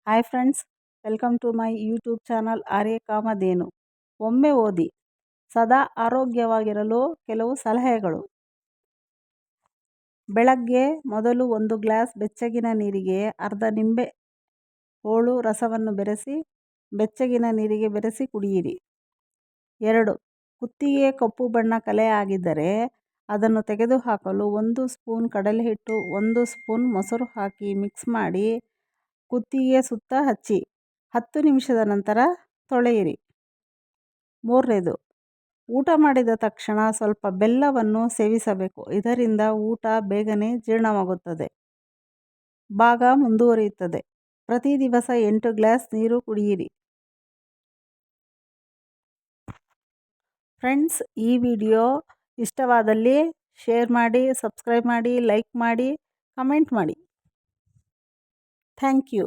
Hi friends, welcome to my YouTube channel Aryakamadhenu. ಒಮ್ಮೆ ಓದಿ, ಸದಾ ಆರೋಗ್ಯವಾಗಿರಲು ಕೆಲವು ಸಲಹೆಗಳು. ಬೆಳಗ್ಗೆ ಮೊದಲು 1 ಗ್ಲಾಸ್ ಬೆಚ್ಚಗಿನ ನೀರಿಗೆ ಅರ್ಧ ನಿಂಬೆ ಹೋಳು ರಸವನ್ನು ಬೆರೆಸಿ ಬೆಚ್ಚಗಿನ ನೀರಿಗೆ ಬೆರೆಸಿ ಕುಡಿಯಿರಿ. 2. ಕುತ್ತಿಗೆ ಕಪ್ಪು ಬಣ್ಣ ಕಲೆ ಆಗಿದ್ದರೆ ಅದನ್ನು ತೆಗೆದುಹಾಕಲು 1 ಸ್ಪೂನ್ ಕಡಲೆಹಿಟ್ಟು 1 ಸ್ಪೂನ್ ಮೊಸರು ಹಾಕಿ ಮಿಕ್ಸ್ ಮಾಡಿ ಕುತ್ತಿಗೆ ಸುತ್ತ ಹಚ್ಚಿ 10 ನಿಮಿಷದ ನಂತರ ತೊಳೆಯಿರಿ. 3. ಊಟ ಮಾಡಿದ ತಕ್ಷಣ ಸ್ವಲ್ಪ ಬೆಲ್ಲವನ್ನು ಸೇವಿಸಬೇಕು. ಇದರಿಂದ ಊಟ ಬೇಗನೆ ಜೀರ್ಣವಾಗುತ್ತದೆ, ಭಾಗ ಮುಂದುವರಿಯುತ್ತದೆ. ಪ್ರತಿ ದಿವಸ 8 ಗ್ಲಾಸ್ ನೀರು ಕುಡಿಯಿರಿ. ಫ್ರೆಂಡ್ಸ್, ಈ ವಿಡಿಯೋ ಇಷ್ಟವಾದಲ್ಲಿ ಶೇರ್ ಮಾಡಿ, ಸಬ್ಸ್ಕ್ರೈಬ್ ಮಾಡಿ, ಲೈಕ್ ಮಾಡಿ, ಕಮೆಂಟ್ ಮಾಡಿ. Thank you.